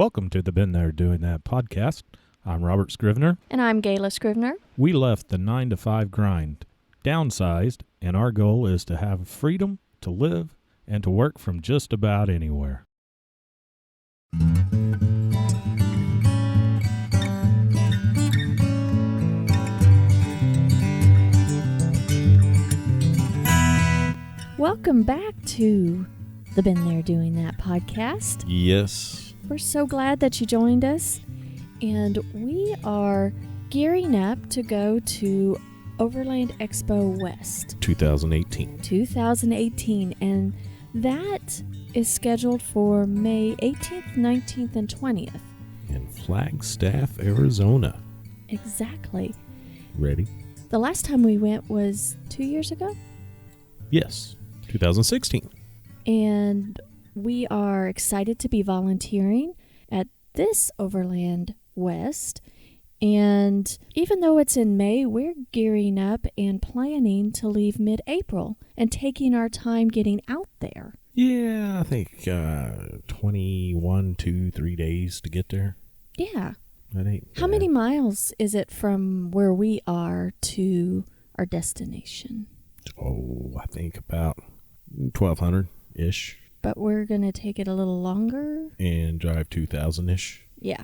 Welcome to the Been There Doing That podcast. I'm Robert Scrivener. And I'm Gayla Scrivener. We left the 9-to-5 grind, downsized, and our goal is to have freedom to live and to work from just about anywhere. Welcome back to the Been There Doing That podcast. Yes. We're so glad that you joined us, and we are gearing up to go to Overland Expo West 2018, and that is scheduled for May 18th, 19th, and 20th. In Flagstaff, Arizona. Exactly. Ready? The last time we went was 2 years ago? Yes, 2016. And we are excited to be volunteering at this Overland West. And even though it's in May, we're gearing up and planning to leave mid-April and taking our time getting out there. Yeah, I think 21, 3 days to get there. Yeah. That ain't How bad. many miles is it from where we are to our destination? Oh, I think about 1,200-ish. But we're going to take it a little longer. And drive 2,000-ish. Yeah.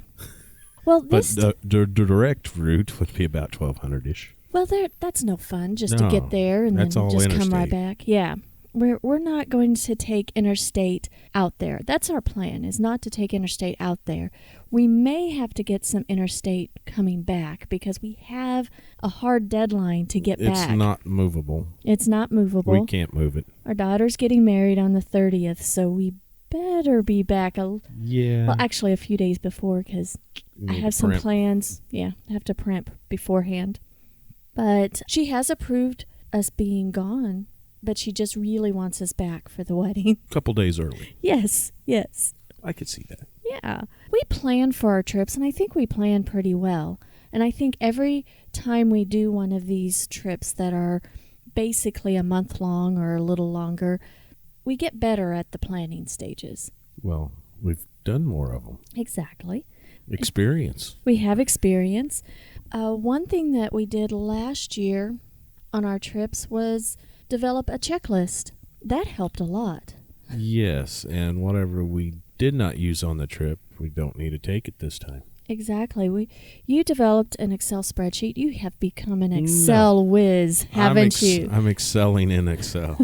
Well, But the direct route would be about 1,200-ish. Well, that's no fun just No, to get there and then that's all just come right interstate. back. Yeah. We're not going to take interstate out there. That's our plan, is not to take interstate out there. We may have to get some interstate coming back because we have a hard deadline to get back. It's not movable. It's not movable. We can't move it. Our daughter's getting married on the 30th, so we better be back Yeah. well, actually a few days before because You I need have to some primp. plans. Yeah, I have to primp beforehand. But she has approved us being gone, but she just really wants us back for the wedding. A couple days early. Yes. I could see that. Yeah. We plan for our trips, and I think we plan pretty well. And I think every time we do one of these trips that are basically a month long or a little longer, we get better at the planning stages. Well, we've done more of them. Exactly. Experience. We have experience. One thing that we did last year on our trips was develop a checklist. That helped a lot. Yes, and whatever we did not use on the trip, we don't need to take it this time. Exactly. You developed an Excel spreadsheet. You have become an Excel whiz, haven't you? I'm excelling in Excel.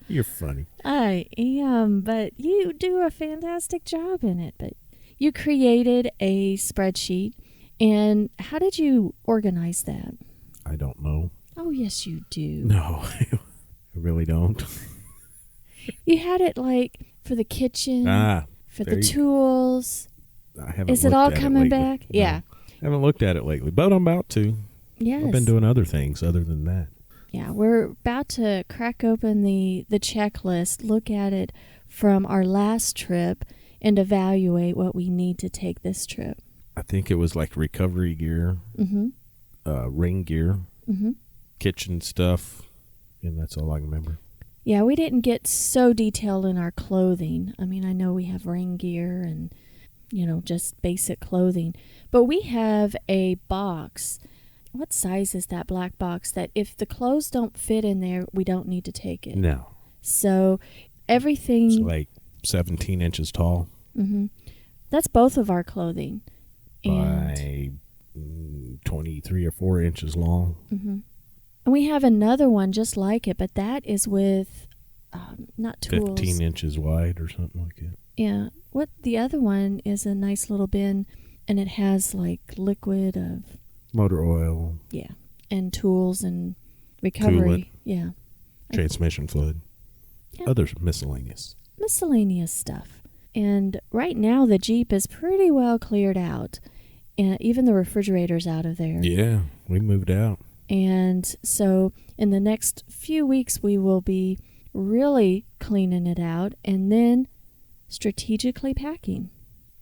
You're funny. I am, but you do a fantastic job in it. But you created a spreadsheet, and how did you organize that? I don't know. Oh, yes, you do. No, I really don't. You had it like for the kitchen, for there the you- tools. I haven't. Is it looked all at coming lately. back? No, Yeah. I haven't looked at it lately, but I'm about to. Yes. I've been doing other things other than that. Yeah, we're about to crack open the checklist, look at it from our last trip, and evaluate what we need to take this trip. I think it was like recovery gear, Mm-hmm. rain gear, Mm-hmm. kitchen stuff, and that's all I can remember. Yeah, we didn't get so detailed in our clothing. I mean, I know we have rain gear and, just basic clothing. But we have a box. What size is that black box that if the clothes don't fit in there, we don't need to take it? No, So everything... it's like 17 inches tall Mm-hmm. That's both of our clothing. by 23 or 4 inches long. Mm-hmm. And we have another one just like it, but that is with not tools. 15 inches wide or something like that. Yeah. What the other one is a nice little bin, and it has like liquid of Motor oil, and tools and recovery. Coolant. Yeah. transmission fluid, Yeah. others miscellaneous. Miscellaneous stuff. And right now the Jeep is pretty well cleared out. And even the refrigerator's out of there. Yeah, we moved out. And so in the next few weeks, we will be really cleaning it out and then strategically packing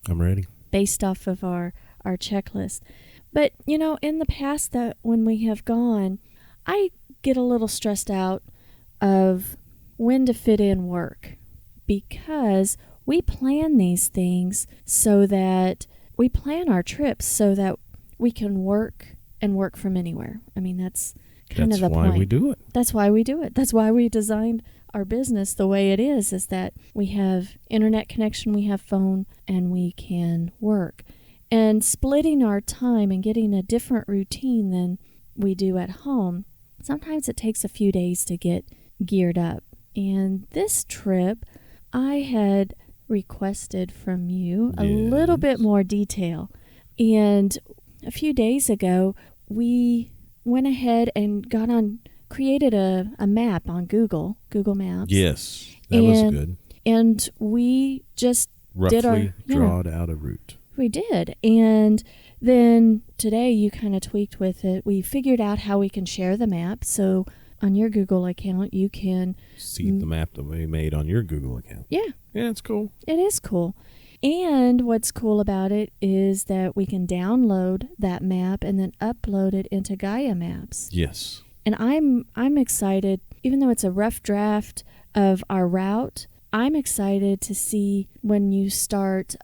I'm ready. based off of our checklist. But, in the past that when we have gone, I get a little stressed out of when to fit in work because we plan these things so that we plan our trips so that we can work and work from anywhere. I mean, that's kind of the point. That's why we do it. That's why we do it. That's why we designed our business the way it is that we have internet connection, we have phone, and we can work. And splitting our time and getting a different routine than we do at home, sometimes it takes a few days to get geared up. And this trip, I had requested from you a little bit more detail. And a few days ago, we went ahead and created a map on Google Maps. Yes, that was good. And we just roughly drawed out a route. We did. And then today you kind of tweaked with it. We figured out how we can share the map. So on your Google account, you can see the map that we made on your Google account. Yeah. Yeah, it's cool. It is cool. And what's cool about it is that we can download that map and then upload it into Gaia Maps. Yes. And I'm excited, even though it's a rough draft of our route, I'm excited to see when you start,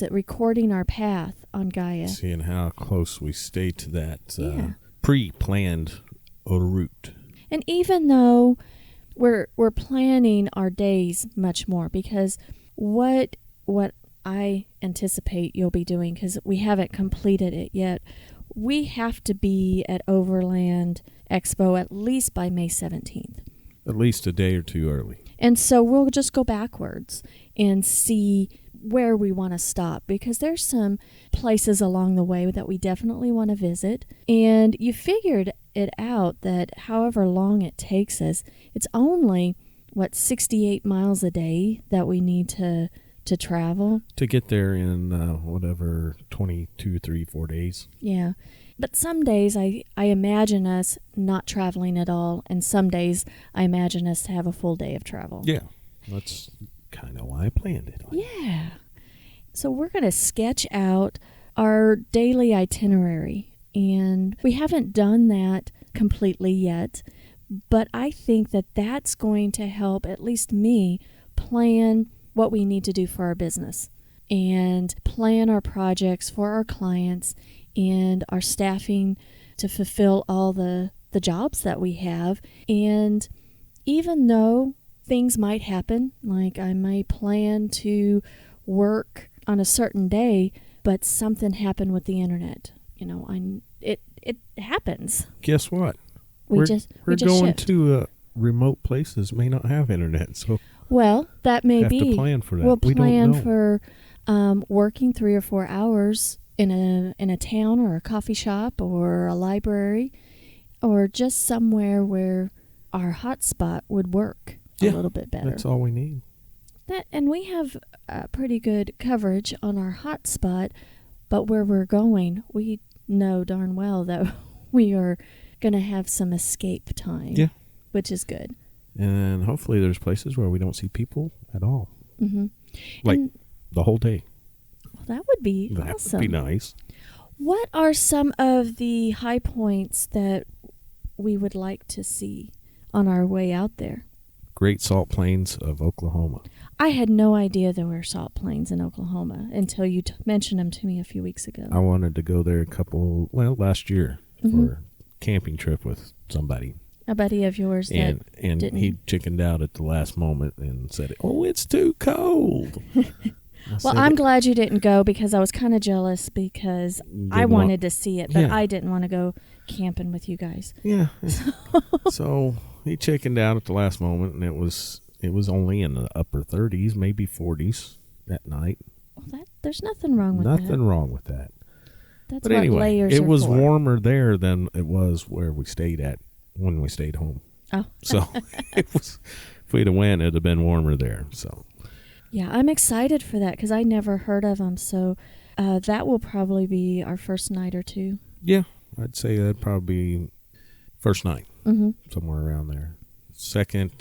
recording our path on Gaia. Seeing how close we stay to that pre-planned route. And even though we're planning our days much more, because what I anticipate you'll be doing, because we haven't completed it yet, we have to be at Overland Expo at least by May 17th. At least a day or two early. And so we'll just go backwards and see where we want to stop, because there's some places along the way that we definitely want to visit. And you figured it out that however long it takes us, it's only, 68 miles a day that we need to travel. To get there in 22, 3, 4 days. Yeah. But some days I imagine us not traveling at all, and some days I imagine us to have a full day of travel. Yeah. That's kind of why I planned it. Yeah. So we're going to sketch out our daily itinerary, and we haven't done that completely yet, but I think that that's going to help at least me plan what we need to do for our business and plan our projects for our clients and our staffing to fulfill all the jobs that we have. And even though things might happen, like I may plan to work on a certain day, but something happened with the internet. It happens. Guess what? We're going shift. to remote places may not have internet, so that may have be. to plan for that. We'll we plan don't know. for working 3 or 4 hours in a town or a coffee shop or a library, or just somewhere where our hotspot would work a little bit better. That's all we need. And we have pretty good coverage on our hotspot, but where we're going, we know darn well that we are going to have some escape time. Yeah. Which is good. And hopefully there's places where we don't see people at all. Mm-hmm. Like the whole day. Well, that would be That awesome. would be nice. What are some of the high points that we would like to see on our way out there? Great Salt Plains of Oklahoma. I had no idea there were salt plains in Oklahoma until you mentioned them to me a few weeks ago. I wanted to go there last year for a camping trip with somebody. A buddy of yours and he chickened out at the last moment and said, "Oh, it's too cold." Well, I'm glad you didn't go, because I was kind of jealous, because I wanted to see it, but I didn't want to go camping with you guys. Yeah. So he chickened out at the last moment, and it was only in the upper 30s, maybe 40s that night. Well, there's nothing wrong with that. Nothing wrong with that. That's but what anyway, layers it are was for. warmer there than it was where we stayed at when we stayed home. Oh. So if we'd have went, it'd have been warmer there. So. Yeah, I'm excited for that, because I never heard of them. So that will probably be our first night or two. Yeah, I'd say that'd probably be first night, somewhere around there. Second,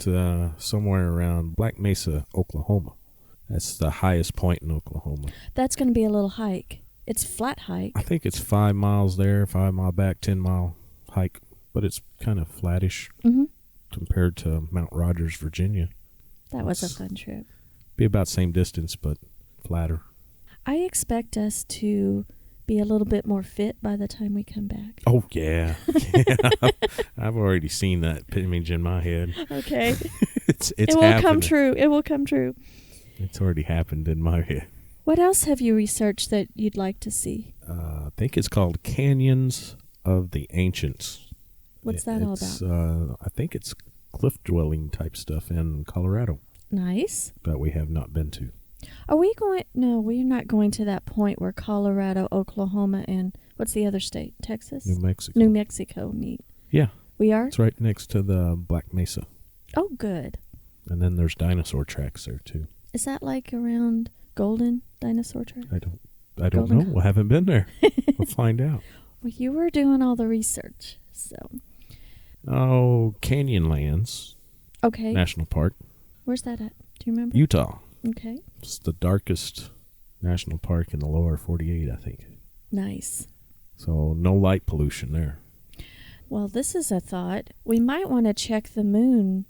somewhere around Black Mesa, Oklahoma. That's the highest point in Oklahoma. That's going to be a little hike. It's flat hike. I think it's 5 miles there, 5 mile back, 10-mile hike, but it's kind of flattish compared to Mount Rogers, Virginia. That was a fun trip. Be about same distance, but flatter. I expect us to be a little bit more fit by the time we come back. Oh, yeah. Yeah. I've already seen that image in my head. Okay. It's it will happening. come true. It will come true. It's already happened in my head. What else have you researched that you'd like to see? I think it's called Canyons of the Ancients. What's that all about? I think it's cliff dwelling type stuff in Colorado Nice. that we have not been to. Are we going? No, we're not going to that point where Colorado, Oklahoma, and what's the other state? Texas? New Mexico. New Mexico meet. Yeah. We are? It's right next to the Black Mesa. Oh, good. And then there's dinosaur tracks there, too. Is that like around Golden Dinosaur Track? I don't know. I haven't been there. We'll find out. Well, you were doing all the research, so. Oh, Canyonlands Okay. National Park, Where's that at? Do you remember? Utah. Okay. It's the darkest national park in the lower 48, I think. Nice. So no light pollution there. Well, this is a thought. We might want to check the moon.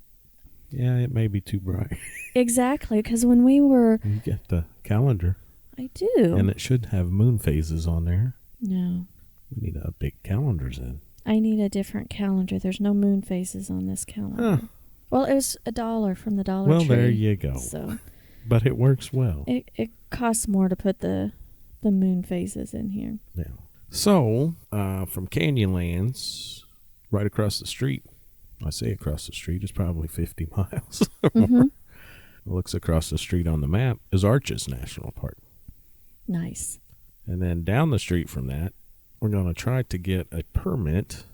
Yeah, it may be too bright. Exactly, because when we were... You get the calendar. I do. And it should have moon phases on there. No. We need a big calendars in. I need a different calendar. There's no moon phases on this calendar. Huh. Well, it was $1 from the Dollar Tree. Well, there you go. So But it works well. it costs more to put the moon phases in here. Yeah. So, from Canyonlands, right across the street, I say across the street, it's probably 50 miles or more. It looks across the street on the map is Arches National Park. Nice. And then down the street from that, we're going to try to get a permit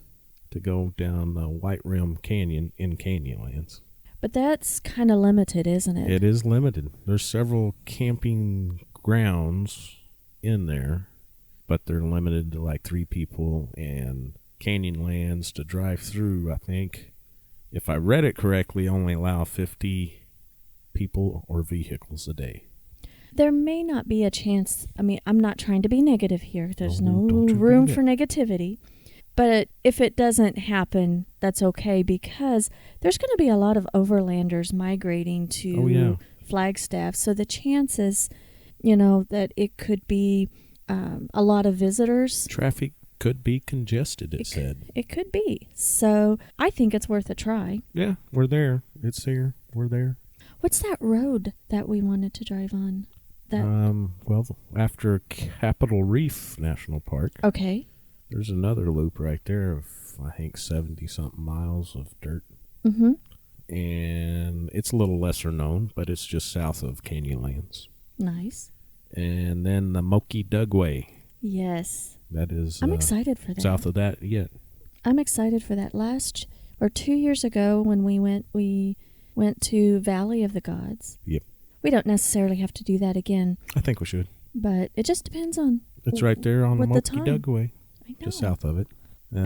to go down the White Rim Canyon in Canyonlands. But that's kind of limited, isn't it? It is limited. There's several camping grounds in there, but they're limited to like 3 people, and Canyonlands to drive through, I think, if I read it correctly, only allow 50 people or vehicles a day. There may not be a chance. I mean, I'm not trying to be negative here. There's no don't you room be for negativity. But if it doesn't happen, that's okay, because there's going to be a lot of overlanders migrating to Flagstaff. So the chances, that it could be a lot of visitors. Traffic could be congested, it said. It could be. So I think it's worth a try. Yeah, we're there. It's here. We're there. What's that road that we wanted to drive on? Well, after Capitol Reef National Park. Okay. There's another loop right there of, I think, 70-something miles of dirt. Mm-hmm. And it's a little lesser known, but it's just south of Canyonlands. Nice. And then the Moki Dugway. Yes. That is... I'm excited for that. South of that, I'm excited for that. 2 years ago when we went to Valley of the Gods. Yep. We don't necessarily have to do that again. I think we should. But it just depends on... It's right there on the Moki Dugway. I know. Just south of it.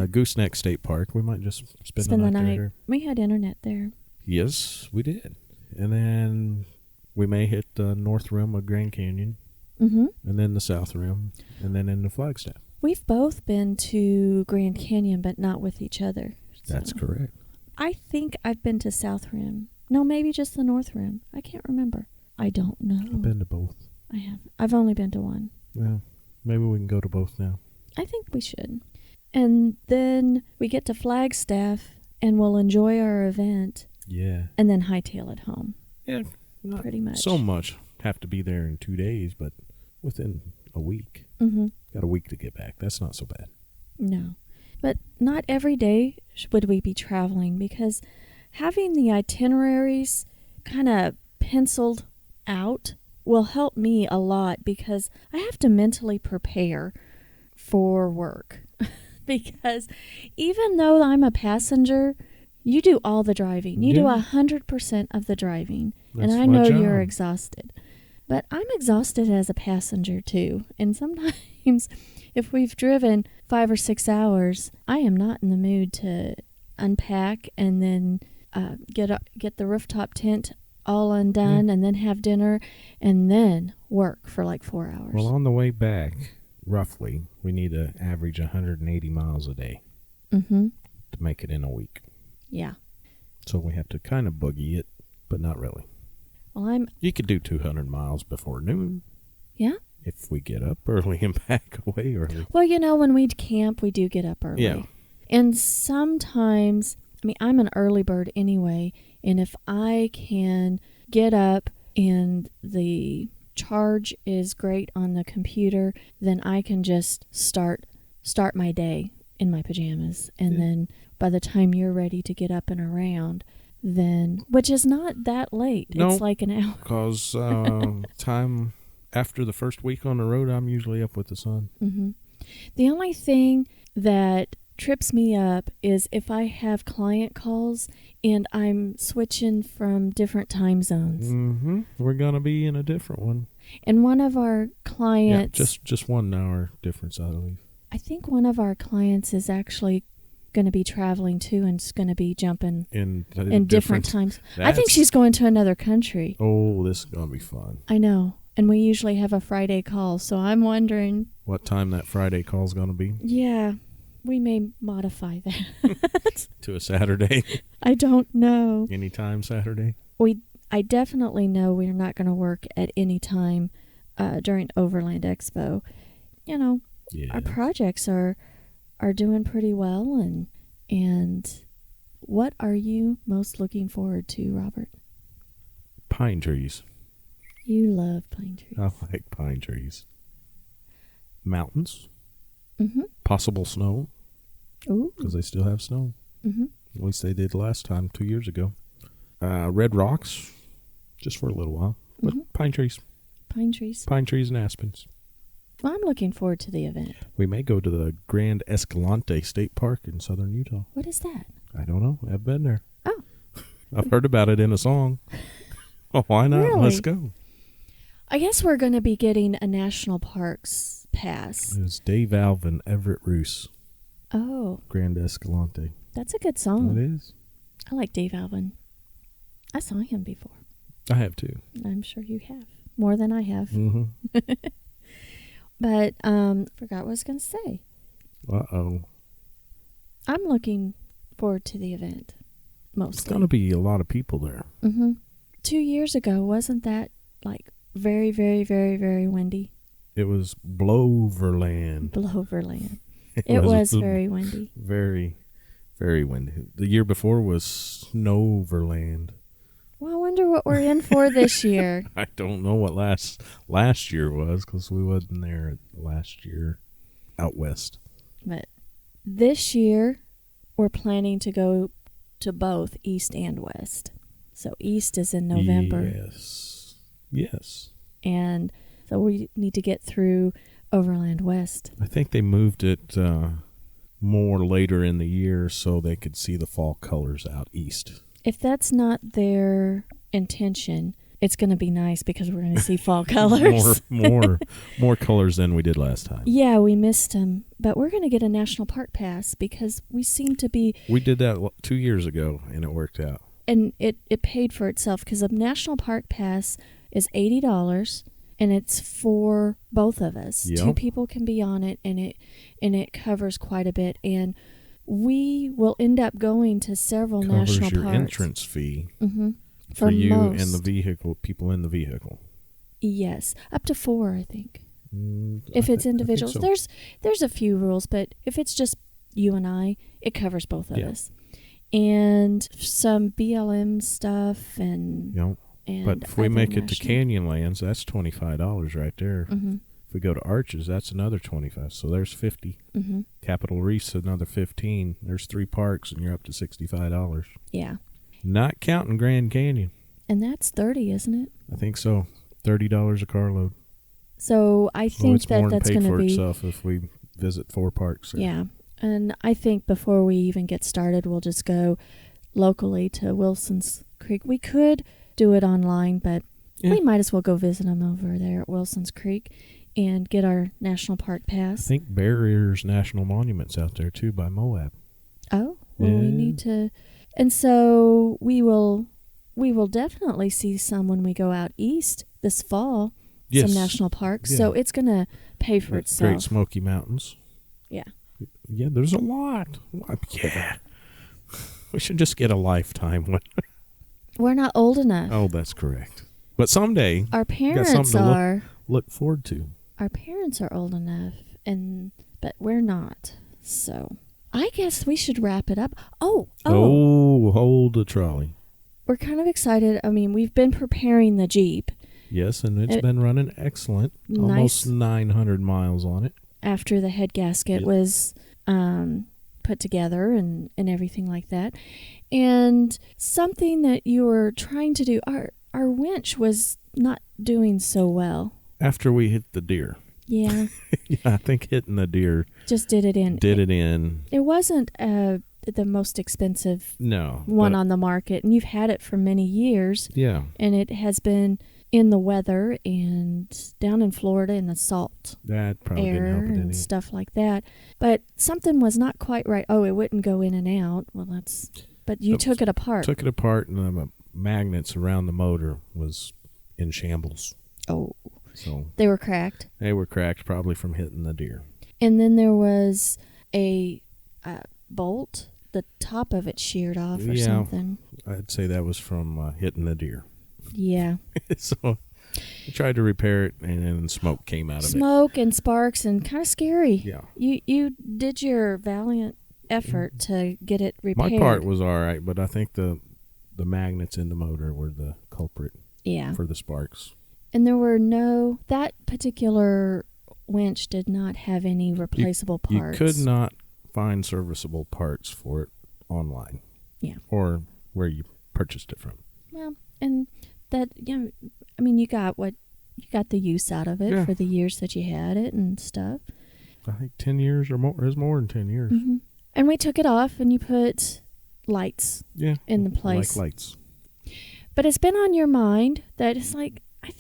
Gooseneck State Park. We might just spend the night there. We had internet there. Yes, we did. And then we may hit the north rim of Grand Canyon. Mm-hmm. And then the south rim. And then into Flagstaff. We've both been to Grand Canyon, but not with each other. So. That's correct. I think I've been to South Rim. No, maybe just the North Rim. I can't remember. I don't know. I've been to both. I have. I've only been to one. Well, maybe we can go to both now. I think we should. And then we get to Flagstaff, and we'll enjoy our event. Yeah. And then hightail it home. Yeah. Not pretty much. So much. Have to be there in 2 days, but within a week. Mm-hmm. Got a week to get back. That's not so bad. No. But not every day would we be traveling, because having the itineraries kind of penciled out will help me a lot, because I have to mentally prepare for work. Because even though I'm a passenger, you do all the driving. You do 100% of the driving. That's and I my know job. you're exhausted. But I'm exhausted as a passenger too. And sometimes if we've driven 5 or 6 hours, I am not in the mood to unpack and then get the rooftop tent all undone and then have dinner and then work for like 4 hours. Well, on the way back, roughly, we need to average 180 miles a day to make it in a week. Yeah. So we have to kind of boogie it, but not really. Well, You could do 200 miles before noon. Yeah? If we get up early and back away early. Well, when we camp, we do get up early. Yeah. And sometimes, I'm an early bird anyway, and if I can get up and the charge is great on the computer, then I can just start my day in my pajamas. And then by the time you're ready to get up and around, then, which is not that late. No, it's like an hour. Because time after the first week on the road, I'm usually up with the sun. Mm-hmm. The only thing that trips me up is if I have client calls and I'm switching from different time zones. Mm-hmm. We're going to be in a different one. And one of our clients... Yeah, just 1 hour difference, I believe. I think one of our clients is actually going to be traveling too and is going to be jumping in different times. I think she's going to another country. Oh, this is going to be fun. I know. And we usually have a Friday call, so I'm wondering... What time that Friday call is going to be? Yeah, we may modify that. To a Saturday? I don't know. Anytime Saturday? I definitely know we're not going to work at any time during Overland Expo. Our projects are doing pretty well, and what are you most looking forward to, Robert? Pine trees. You love pine trees. I like pine trees. Mountains. Mm-hmm. Possible snow. Ooh. Because they still have snow. Mm-hmm. At least they did last time, 2 years ago. Red rocks, just for a little while. But pine trees. Pine trees. Pine trees and aspens. Well, I'm looking forward to the event. We may go to the Grand Escalante State Park in southern Utah. What is that? I don't know. I've been there. Oh. I've heard about it in a song. Oh, why not? Really? Let's go. I guess we're going to be getting a national parks pass. It was Dave Alvin, Everett Roos. Oh. Grand Escalante. That's a good song. It is. I like Dave Alvin. I saw him before. I have too. I'm sure you have. More than I have. Mm-hmm. But forgot what I was going to say. Uh-oh. I'm looking forward to the event, mostly. It's going to be a lot of people there. Mm-hmm. 2 years ago, wasn't that like very, very, very, very windy? It was Bloverland. Bloverland. It was very windy. Very, very windy. The year before was Snowverland. Well, I wonder what we're in for this year. I don't know what last year was because we wasn't there last year out west. But this year, we're planning to go to both East and West. So East is in November. Yes. And so we need to get through Overland West. I think they moved it more later in the year so they could see the fall colors out east. If that's not their intention, it's going to be nice because we're going to see fall colors. more colors than we did last time. Yeah, we missed them. But we're going to get a national park pass because we seem to be... We did that 2 years ago, and it worked out. And it paid for itself because a national park pass is $80, and it's for both of us. Yep. 2 people can be on it, and it covers quite a bit. And we will end up going to several national parks. Covers your entrance fee for you most. And the vehicle, people in the vehicle. Yes, up to 4, I think. If it's individuals, so. There's a few rules, but if it's just you and I, it covers both of us. And some BLM stuff and but if we make it to Canyonlands, that's $25 right there. Mm-hmm. If we go to Arches, that's another $25. So there's $50. Mm-hmm. Capitol Reef's another $15. There's 3 parks, and you're up to $65. Yeah. Not counting Grand Canyon. And that's $30, isn't it? I think so. $30 a carload. So I think it's more that's than going paid to for be itself if we visit 4 parks. There. Yeah. And I think before we even get started, we'll just go locally to Wilson's Creek. We could do it online, but we might as well go visit them over there at Wilson's Creek and get our national park pass. I think Barriers National Monument's out there, too, by Moab. Oh, well, we need to... And so we will definitely see some when we go out east this fall, some national parks. Yeah. So it's going to pay for itself. Great Smoky Mountains. Yeah. Yeah, there's a lot. Yeah. We should just get a lifetime one. We're not old enough. Oh, that's correct. But someday, our got parents something to are look forward to. our parents are old enough, but we're not. So I guess we should wrap it up. Oh, hold the trolley. we're kind of excited. I mean, we've been preparing the Jeep. Yes, and it's been running excellent. Nice. Almost 900 miles on it. After the head gasket was put together and everything like that. And something that you were trying to do, our winch was not doing so well. After we hit the deer. Yeah. Yeah, I think hitting the deer just did it in. It wasn't the most expensive one on the market, and you've had it for many years. Yeah. And it has been in the weather and down in Florida in the salt that probably air didn't help it and any. stuff like that. But something was not quite right. Oh, it wouldn't go in and out. Well, but you took it apart. Took it apart, and the magnets around the motor was in shambles. Oh. So they were cracked? They were cracked, probably from hitting the deer. And then there was a bolt. The top of it sheared off or something. I'd say that was from hitting the deer. Yeah. So I tried to repair it, and then smoke came out of it. Smoke and sparks and kind of scary. Yeah. You did your valiant effort to get it repaired. My part was all right, but I think the magnets in the motor were the culprit for the sparks. And that particular winch did not have any replaceable parts. You could not find serviceable parts for it online. Yeah. Or where you purchased it from. Well, and that, I mean, you got the use out of it for the years that you had it and stuff. I think 10 years or more. It was more than 10 years. Mm-hmm. And we took it off, and you put lights in the place. Like lights. But it's been on your mind that it's like, I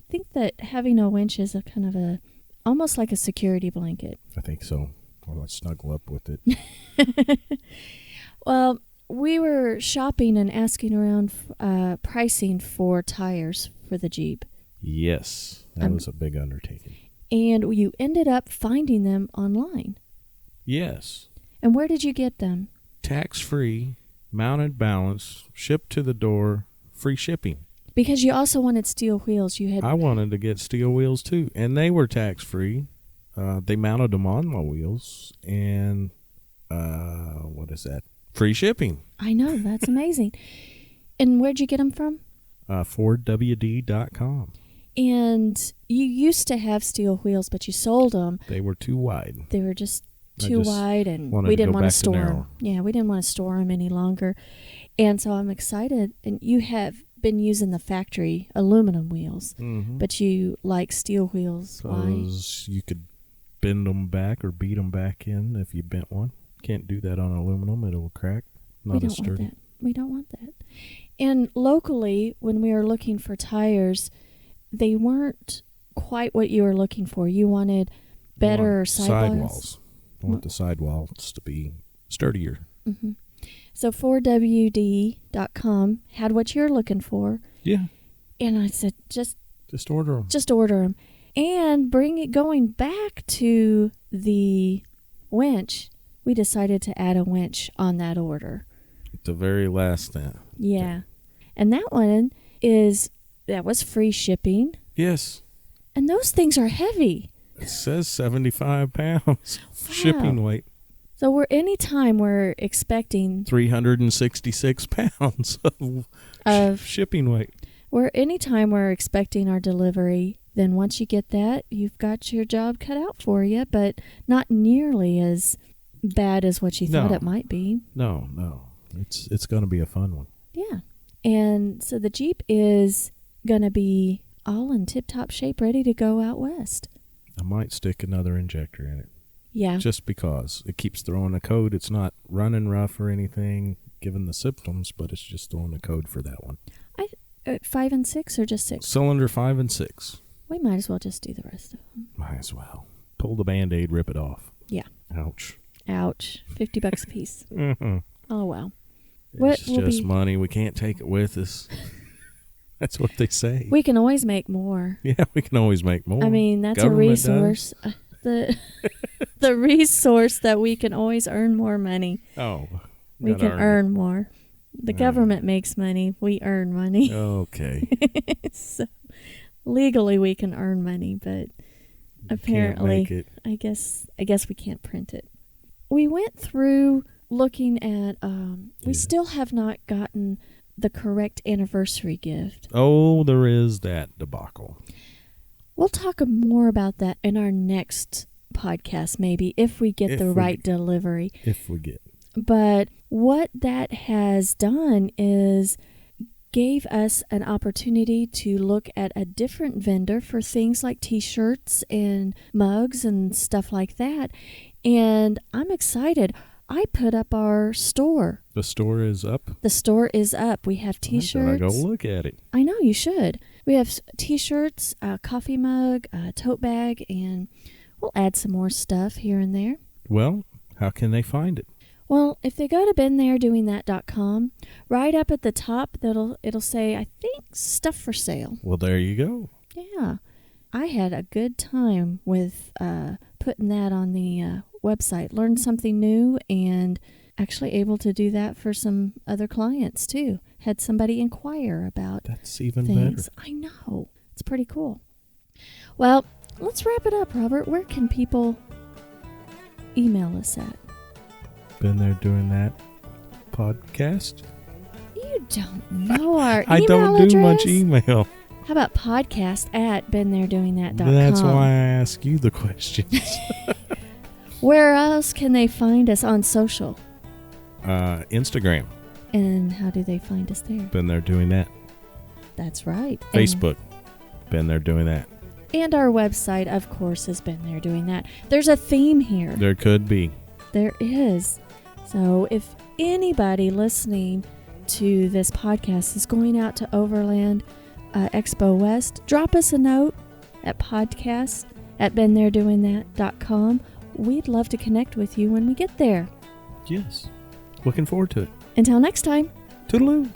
think that having a winch is a kind of almost like a security blanket. I think so. Or let's snuggle up with it. Well, we were shopping and asking around pricing for tires for the Jeep. Yes, that was a big undertaking. And you ended up finding them online. Yes. And where did you get them? Tax-free, mounted balance, shipped to the door, free shipping. Because you also wanted steel wheels. I wanted to get steel wheels too, and they were tax-free. They mounted them on my wheels, and what is that? Free shipping. I know, that's amazing. And where'd you get them from? FordWD.com. And you used to have steel wheels, but you sold them. They were too wide. They were just too wide, and we didn't want to store them. Yeah, we didn't want to store them any longer. And so I'm excited. And you have been using the factory aluminum wheels, but you like steel wheels. Because you could bend them back or beat them back in if you bent one. Can't do that on aluminum. It will crack. Not as sturdy. We don't want that. And locally, when we were looking for tires, they weren't quite what you were looking for. You wanted better sidewalls. I want the sidewalls to be sturdier. Mm-hmm. So 4WD.com had what you're looking for. Yeah. And I said, just order them. Just order them. And going back to the winch, we decided to add a winch on that order. The very last thing. Yeah. And that one that was free shipping. Yes. And those things are heavy. It says 75 pounds shipping weight. So anytime we're expecting 366 pounds of shipping weight. Anytime we're expecting our delivery, then once you get that, you've got your job cut out for you, but not nearly as bad as what you thought it might be. No. It's going to be a fun one. Yeah. And so the Jeep is going to be all in tip-top shape, ready to go out west. I might stick another injector in it. Yeah. Just because it keeps throwing a code. It's not running rough or anything, given the symptoms, but it's just throwing a code for that one. 5 and 6 or just 6? Cylinder 5 and 6. We might as well just do the rest of them. Might as well. Pull the Band-Aid, rip it off. Yeah. Ouch. $50 a piece. Mm-hmm. Oh, well. It's just money. We can't take it with us. That's what they say. We can always make more. Yeah, we can always make more. I mean, that's a resource. The resource that we can always earn more money. Oh. We can earn more. The government makes money. We earn money. Okay. So legally we can earn money, but apparently can't make it. I guess we can't print it. We went through looking at we still have not gotten the correct anniversary gift. Oh, there is that debacle. We'll talk more about that in our next podcast, maybe, if we get the right delivery. If we get. But what that has done is gave us an opportunity to look at a different vendor for things like t-shirts and mugs and stuff like that. And I'm excited. I put up our store. The store is up? The store is up. We have t-shirts. I gotta go look at it. I know, you should. We have t-shirts, a coffee mug, a tote bag, and we'll add some more stuff here and there. Well, how can they find it? Well, if they go to BeenThereDoingThat.com, right up at the top, it'll say, I think, stuff for sale. Well, there you go. Yeah. I had a good time with putting that on the website. Learned something new and actually able to do that for some other clients, too. Had somebody inquire about That's even things. better. I know. It's pretty cool. Well, let's wrap it up, Robert. Where can people email us at? Been there doing that podcast? You don't know our email I don't address? do much email. How about podcast at BeenThereDoingThat.com? That's why I ask you the questions. Where else can they find us on social? Instagram. And how do they find us there? Been there doing that. That's right. Facebook. Been there doing that. And our website, of course, has been there doing that. There's a theme here. There could be. There is. So if anybody listening to this podcast is going out to Overland Expo West, drop us a note at podcast@BeenThereDoingThat.com. We'd love to connect with you when we get there. Yes. Looking forward to it. Until next time. Toodaloo.